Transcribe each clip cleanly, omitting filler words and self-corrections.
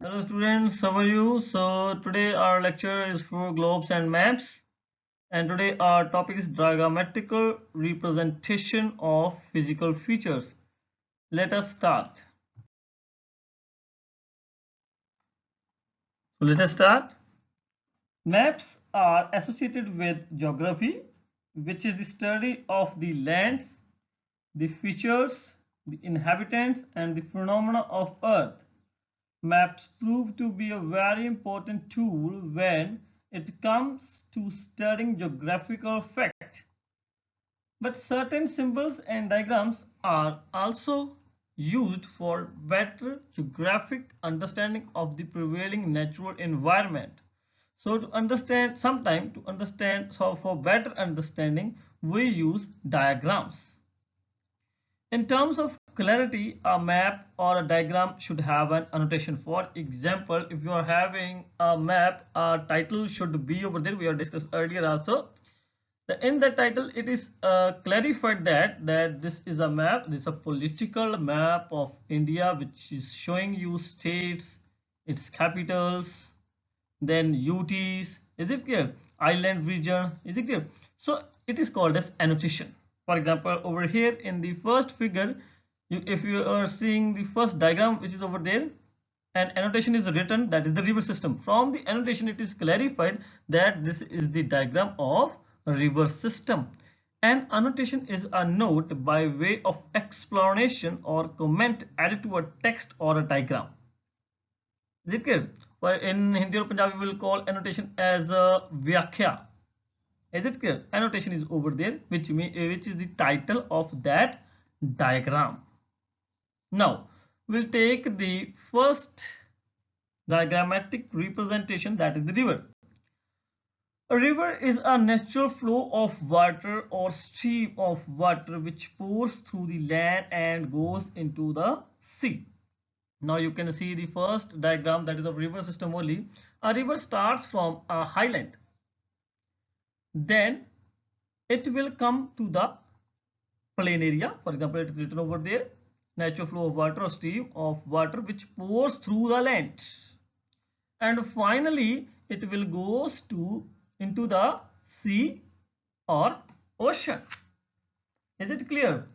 Hello students, how are you? So today our lecture is for globes and maps, and today our topic is diagrammatic representation of physical features. Let us start. So let us start. Maps are associated with geography, which is the study of the lands, the features, the inhabitants, and the phenomena of Earth. Maps prove to be a very important tool when it comes to studying geographical facts. But certain symbols and diagrams are also used for better geographic understanding of the prevailing natural environment. So for better understanding, we use diagrams. In terms of clarity, a map or a diagram should have an annotation. For example, if you are having a map, a title should be over there. We have discussed earlier also. In the title, it is clarified that this is a map. This is a political map of India, which is showing you states, its capitals, then UTs. Is it clear? Island region. Is it clear? So it is called as annotation. For example, over here in the first figure, if you are seeing the first diagram which is over there, an annotation is written, that is the river system. From the annotation, it is clarified that this is the diagram of river system. An annotation is a note by way of explanation or comment added to a text or a diagram. Is it clear? Well, in Hindi or Punjabi, we will call annotation as a Vyakhya. Is it clear? Annotation is over there, which is the title of that diagram. Now, we'll take the first diagrammatic representation, that is the river. A river is a natural flow of water or stream of water which pours through the land and goes into the sea. Now you can see the first diagram, that is of river system only. A river starts from a highland. Then it will come to the plain area. For example, it is written over there, natural flow of water or stream of water which pours through the land. And finally, it will goes into the sea or ocean. Is it clear?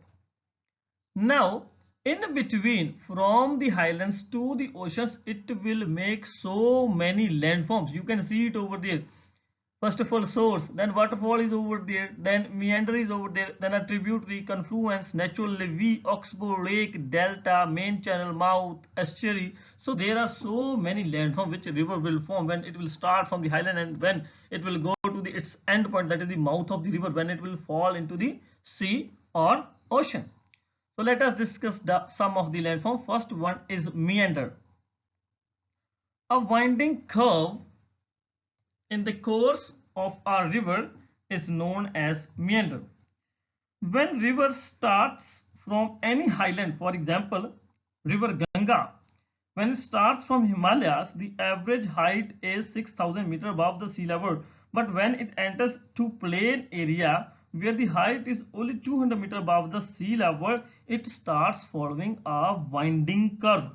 Now, in between from the highlands to the oceans, it will make so many landforms. You can see it over there. First of all, source, then waterfall is over there, then meander is over there, then a tributary, confluence, natural levee, oxbow, lake, delta, main channel, mouth, estuary. So there are so many landforms which a river will form when it will start from the highland, and when it will go to its end point, that is the mouth of the river, when it will fall into the sea or ocean. So let us discuss some of the landforms. First one is meander. A winding curve in the course of a river is known as meander. When river starts from any highland, for example, river Ganga, when it starts from Himalayas, the average height is 6,000 meters above the sea level. But when it enters to plain area, where the height is only 200 meters above the sea level, it starts following a winding curve.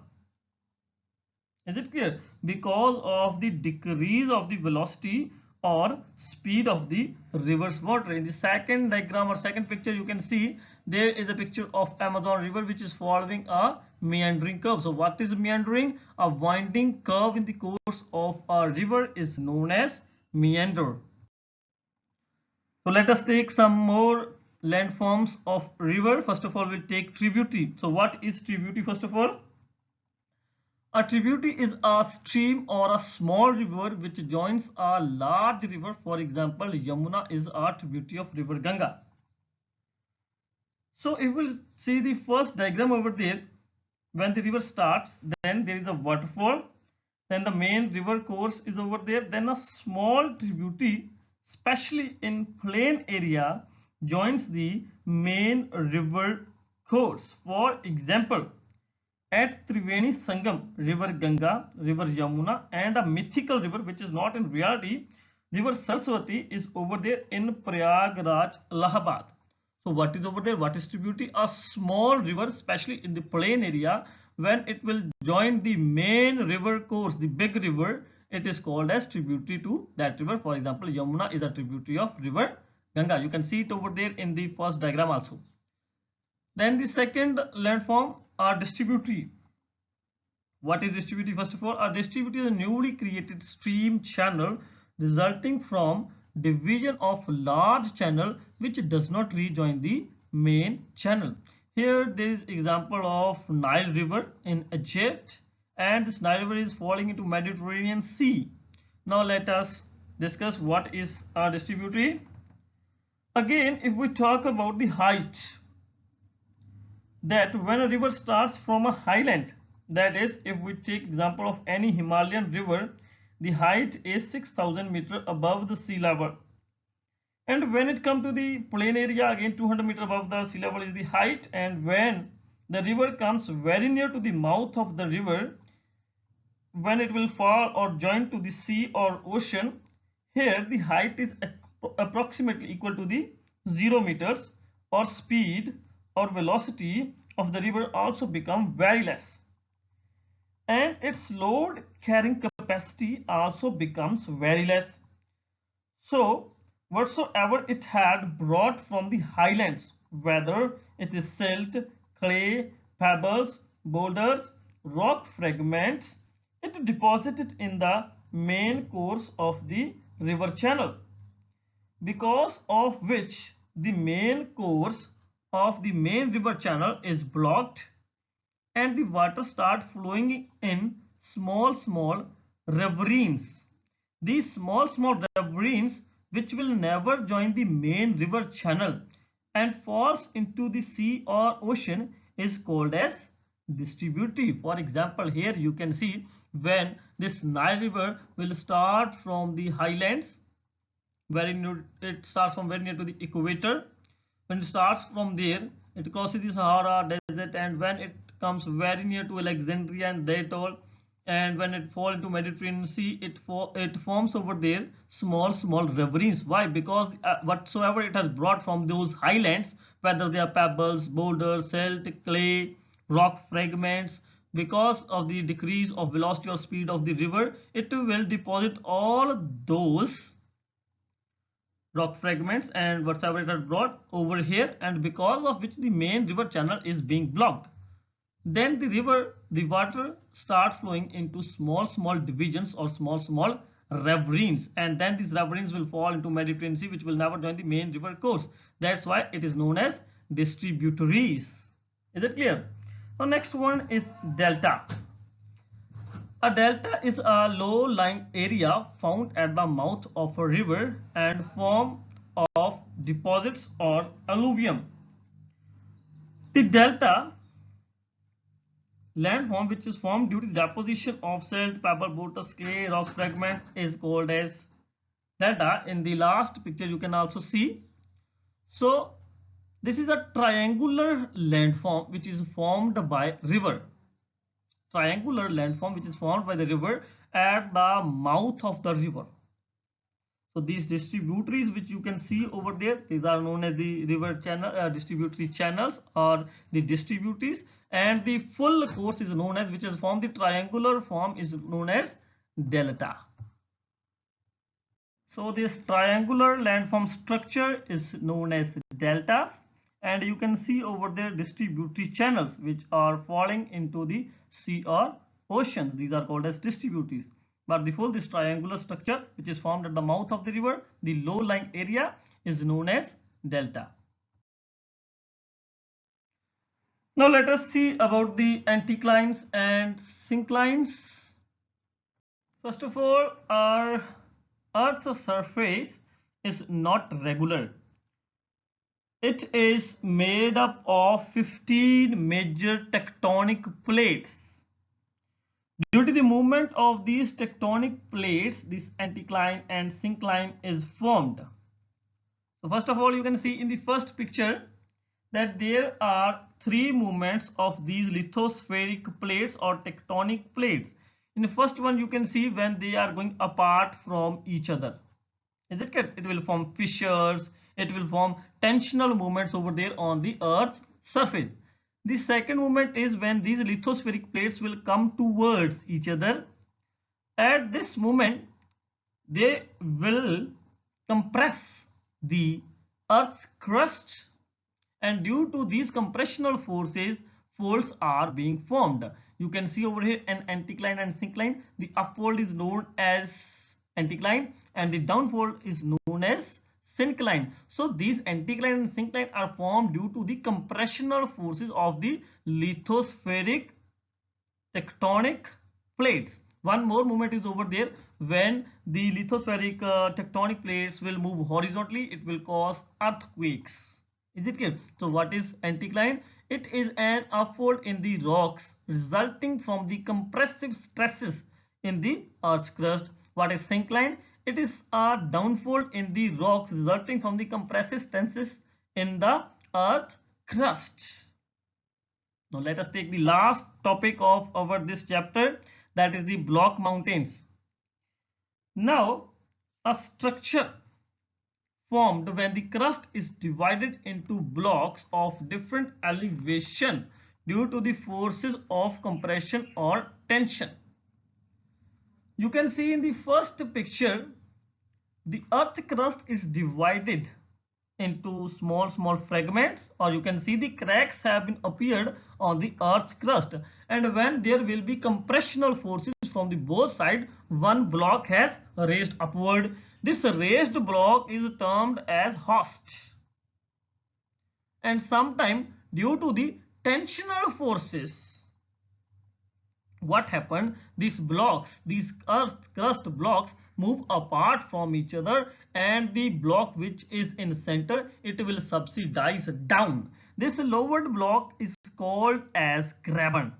Is it clear? Because of the decrease of the velocity or speed of the river's water. In the second diagram or second picture, you can see there is a picture of Amazon river which is following a meandering curve. So what is meandering? A winding curve in the course of a river is known as meander. So let us take some more landforms of river. First of all, we'll take tributary. So what is tributary first of all? A tributary is a stream or a small river which joins a large river. For example, Yamuna is a tributary of river Ganga. So if we'll see the first diagram over there, when the river starts, then there is a waterfall, then the main river course is over there, then a small tributary, especially in plain area, joins the main river course. For example, at Triveni Sangam, river Ganga, river Yamuna, and a mythical river which is not in reality, river Saraswati, is over there in Prayagraj, Allahabad. So what is over there? What is tributary? A small river, especially in the plain area, when it will join the main river course, the big river, it is called as tributary to that river. For example, Yamuna is a tributary of river Ganga. You can see it over there in the first diagram also. Then the second landform are distributary. What is distributary? First of all, a distributary is a newly created stream channel resulting from division of large channel which does not rejoin the main channel. Here there is example of Nile River in Egypt, and this Nile River is falling into Mediterranean Sea. Now let us discuss what is a distributary. Again, if we talk about the height, that when a river starts from a highland, that is, if we take example of any Himalayan river, the height is 6,000 meter above the sea level. And when it comes to the plain area, again 200 meter above the sea level is the height. And when the river comes very near to the mouth of the river, when it will fall or join to the sea or ocean, here the height is approximately equal to the 0 meters, or speed or velocity of the river also become very less, and its load carrying capacity also becomes very less. So whatsoever it had brought from the highlands, whether it is silt, clay, pebbles, boulders, rock fragments, it deposited in the main course of the river channel, because of which the main course of the main river channel is blocked, and the water start flowing in small ravines. These small ravines, which will never join the main river channel and falls into the sea or ocean, is called as distributary. For example, here you can see when this Nile River will start from the highlands, it starts from very near to the equator. When it starts from there, it crosses the Sahara desert, and when it comes very near to Alexandria and Daytol, and when it falls into Mediterranean Sea, it forms over there small ravines. Why? Because whatsoever it has brought from those highlands, whether they are pebbles, boulders, silt, clay, rock fragments, because of the decrease of velocity or speed of the river, it will deposit all those rock fragments and whatsoever it has brought over here, and because of which the main river channel is being blocked. Then the water start flowing into small divisions or small ravines, and then these ravines will fall into Mediterranean Sea, which will never join the main river course. That's why it is known as distributaries. Is it clear? Now next one is delta. A delta is a low-lying area found at the mouth of a river and form of deposits or alluvium. The delta landform, which is formed due to the deposition of silt, pebble, boulders, clay, rock fragment, is called as delta. In the last picture you can also see. So this is a triangular landform which is formed by river. Triangular landform which is formed by the river at the mouth of the river. So these distributaries which you can see over there, these are known as the river channel, distributary channels or the distributaries, and the full course is known as, which is formed the triangular form, is known as delta. So this triangular landform structure is known as deltas, and you can see over there distributary channels which are falling into the sea or oceans. These are called as distributaries. But the full this triangular structure which is formed at the mouth of the river, the low-lying area, is known as delta. Now let us see about the anticlines and synclines. First of all, our Earth's surface is not regular. It is made up of 15 major tectonic plates. Due to the movement of these tectonic plates, this anticline and syncline is formed. So first of all, you can see in the first picture that there are three movements of these lithospheric plates or tectonic plates. In the first one, you can see when they are going apart from each other. Is it correct? It will form fissures, it will form tensional movements over there on the Earth's surface. The second movement is when these lithospheric plates will come towards each other. At this moment, they will compress the Earth's crust, and due to these compressional forces, folds are being formed. You can see over here an anticline and syncline. The upfold is known as anticline and the downfold is known as syncline. So these anticline and syncline are formed due to the compressional forces of the lithospheric tectonic plates. One more movement is over there. When the lithospheric tectonic plates will move horizontally, it will cause earthquakes. Is it clear? So what is anticline? It is an upfold in the rocks resulting from the compressive stresses in the Earth's crust. What is syncline? It is a downfold in the rocks resulting from the compressive stresses in the Earth crust. Now let us take the last topic of our this chapter, that is the block mountains. Now a structure formed when the crust is divided into blocks of different elevation due to the forces of compression or tension. You can see in the first picture, the earth crust is divided into small fragments, or you can see the cracks have been appeared on the earth's crust, and when there will be compressional forces from the both sides, one block has raised upward. This raised block is termed as host, and sometimes due to the tensional forces, what happened, these blocks, these earth crust blocks move apart from each other, and the block which is in center, it will subsidize down. This lowered block is called as graben.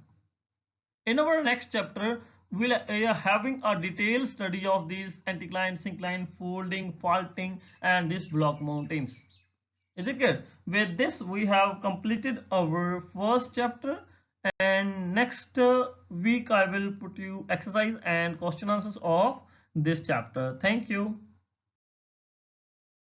In our next chapter, we are having a detailed study of these anticline, syncline, folding, faulting, and these block mountains. Is it clear? With this, we have completed our first chapter, and next week I will put you exercise and question answers of this chapter. Thank you.